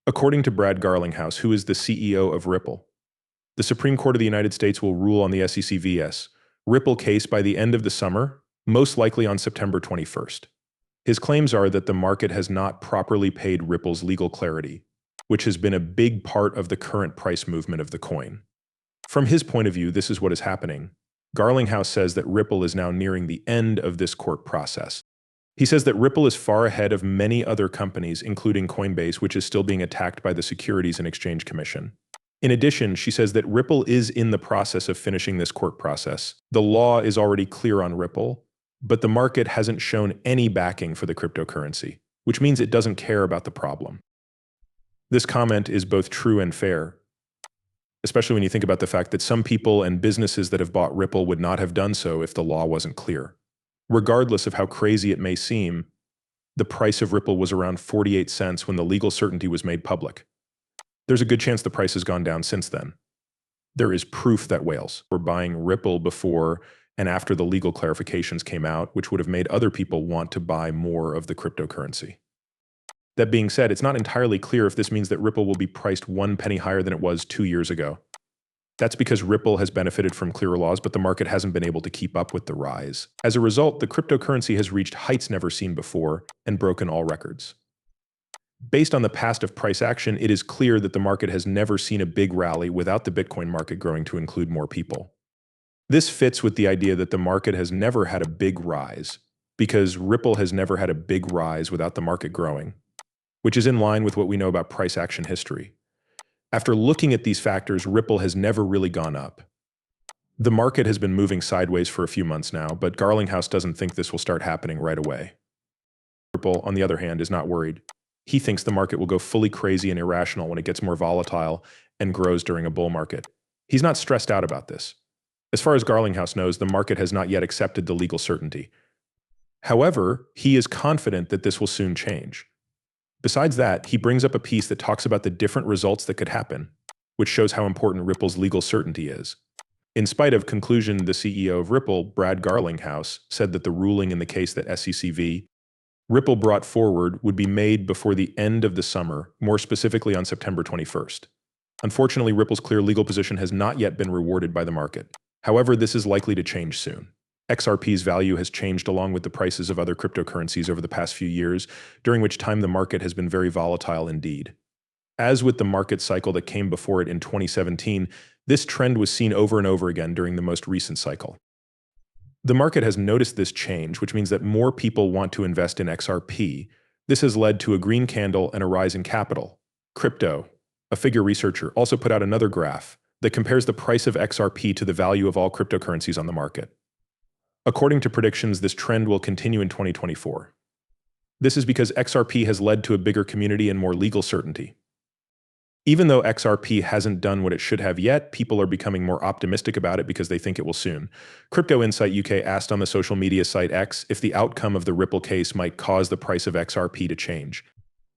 According to Brad Garlinghouse, who is the CEO of Ripple, the Supreme Court of the United States will rule on the SEC vs. Ripple case by the end of the summer, most likely on September 21st. His claims are that the market has not properly paid Ripple's legal clarity, which has been a big part of the current price movement of the coin. From his point of view, this is what is happening. Garlinghouse says that Ripple is now nearing the end of this court process. He says that Ripple is far ahead of many other companies, including Coinbase, which is still being attacked by the Securities and Exchange Commission. In addition, she says that Ripple is in the process of finishing this court process. The law is already clear on Ripple, but the market hasn't shown any backing for the cryptocurrency, which means it doesn't care about the problem. This comment is both true and fair, especially when you think about the fact that some people and businesses that have bought Ripple would not have done so if the law wasn't clear. Regardless of how crazy it may seem, the price of Ripple was around 48 cents when the legal certainty was made public. There's a good chance the price has gone down since then. There is proof that whales were buying Ripple before and after the legal clarifications came out, which would have made other people want to buy more of the cryptocurrency. That being said, it's not entirely clear if this means that Ripple will be priced 1 penny higher than it was 2 years ago. That's because Ripple has benefited from clearer laws, but the market hasn't been able to keep up with the rise. As a result, the cryptocurrency has reached heights never seen before and broken all records. Based on the past of price action, it is clear that the market has never seen a big rally without the Bitcoin market growing to include more people. This fits with the idea that the market has never had a big rise, because Ripple has never had a big rise without the market growing, which is in line with what we know about price action history. After looking at these factors, Ripple has never really gone up. The market has been moving sideways for a few months now, but Garlinghouse doesn't think this will start happening right away. Ripple, on the other hand, is not worried. He thinks the market will go fully crazy and irrational when it gets more volatile and grows during a bull market. He's not stressed out about this. As far as Garlinghouse knows, the market has not yet accepted the legal certainty. However, he is confident that this will soon change. Besides that, he brings up a piece that talks about the different results that could happen, which shows how important Ripple's legal certainty is. In spite of conclusion, the CEO of Ripple, Brad Garlinghouse, said that the ruling in the case that SEC Ripple brought forward would be made before the end of the summer, more specifically on September 21st. Unfortunately, Ripple's clear legal position has not yet been rewarded by the market. However, this is likely to change soon. XRP's value has changed along with the prices of other cryptocurrencies over the past few years, during which time the market has been very volatile indeed. As with the market cycle that came before it in 2017, this trend was seen over and over again during the most recent cycle. The market has noticed this change, which means that more people want to invest in XRP. This has led to a green candle and a rise in capital. Crypto, a figure researcher, also put out another graph that compares the price of XRP to the value of all cryptocurrencies on the market. According to predictions, this trend will continue in 2024. This is because XRP has led to a bigger community and more legal certainty. Even though XRP hasn't done what it should have yet, people are becoming more optimistic about it because they think it will soon. Crypto Insight UK asked on the social media site X if the outcome of the Ripple case might cause the price of XRP to change.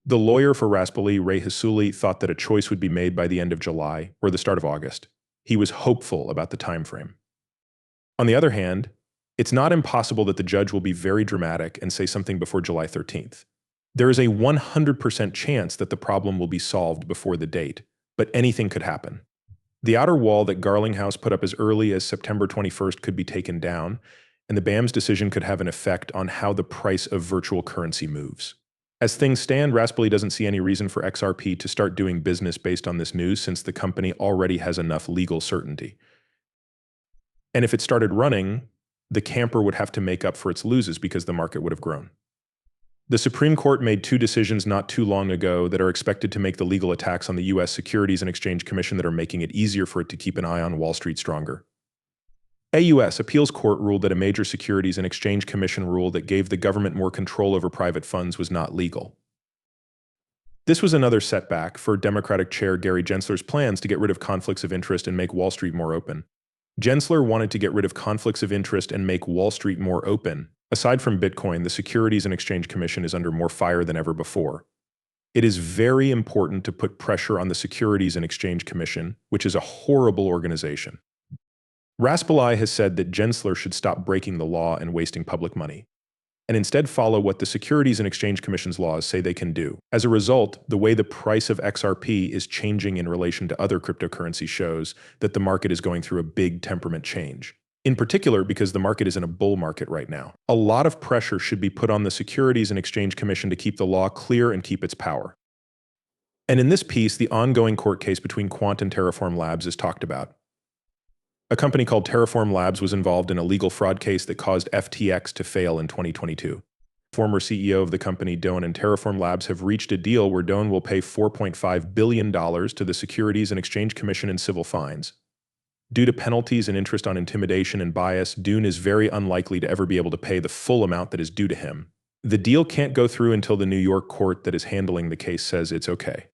The lawyer for Raspoli, Ray Hasuli, thought that a choice would be made by the end of July or the start of August. He was hopeful about the time frame. On the other hand, it's not impossible that the judge will be very dramatic and say something before July 13th. There is a 100% chance that the problem will be solved before the date, but anything could happen. The outer wall that Garlinghouse put up as early as September 21st could be taken down, and the BAM's decision could have an effect on how the price of virtual currency moves. As things stand, Raspoli doesn't see any reason for XRP to start doing business based on this news since the company already has enough legal certainty. And if it started running, the camper would have to make up for its losses because the market would have grown. The Supreme Court made 2 decisions not too long ago that are expected to make the legal attacks on the U.S. Securities and Exchange Commission that are making it easier for it to keep an eye on Wall Street stronger. A U.S. appeals court ruled that a major Securities and Exchange Commission rule that gave the government more control over private funds was not legal. This was another setback for Democratic Chair Gary Gensler's plans to get rid of conflicts of interest and make Wall Street more open. Gensler wanted to get rid of conflicts of interest and make Wall Street more open. Aside from Bitcoin, the Securities and Exchange Commission is under more fire than ever before. It is very important to put pressure on the Securities and Exchange Commission, which is a horrible organization. Raspoli has said that Gensler should stop breaking the law and wasting public money. and instead follow what the Securities and Exchange Commission's laws say they can do. As a result, the way the price of XRP is changing in relation to other cryptocurrencies shows that the market is going through a big temperament change. In particular, because the market is in a bull market right now. A lot of pressure should be put on the Securities and Exchange Commission to keep the law clear and keep its power. And in this piece, the ongoing court case between Quant and Terraform Labs is talked about. A company called Terraform Labs was involved in a legal fraud case that caused FTX to fail in 2022. Former CEO of the company, Donde, and Terraform Labs have reached a deal where Donde will pay $4.5 billion to the Securities and Exchange Commission in civil fines. Due to penalties and interest on intimidation and bias, Donde is very unlikely to ever be able to pay the full amount that is due to him. The deal can't go through until the New York court that is handling the case says it's okay.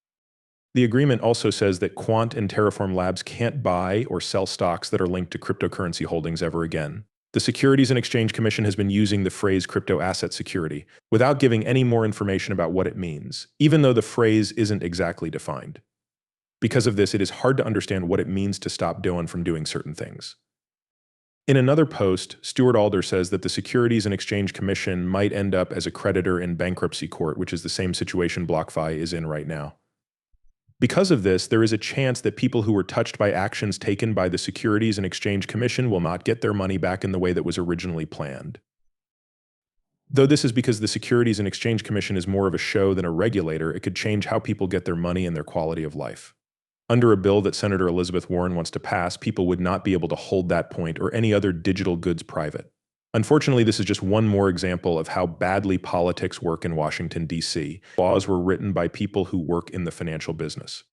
The agreement also says that Quant and Terraform Labs can't buy or sell stocks that are linked to cryptocurrency holdings ever again. The Securities and Exchange Commission has been using the phrase crypto asset security without giving any more information about what it means, even though the phrase isn't exactly defined. Because of this, it is hard to understand what it means to stop Donde from doing certain things. In another post, Stuart Alder says that the Securities and Exchange Commission might end up as a creditor in bankruptcy court, which is the same situation BlockFi is in right now. Because of this, there is a chance that people who were touched by actions taken by the Securities and Exchange Commission will not get their money back in the way that was originally planned. Though this is because the Securities and Exchange Commission is more of a show than a regulator, it could change how people get their money and their quality of life. Under a bill that Senator Elizabeth Warren wants to pass, people would not be able to hold that point or any other digital goods private. Unfortunately, this is just one more example of how badly politics work in Washington, D.C. Laws were written by people who work in the financial business.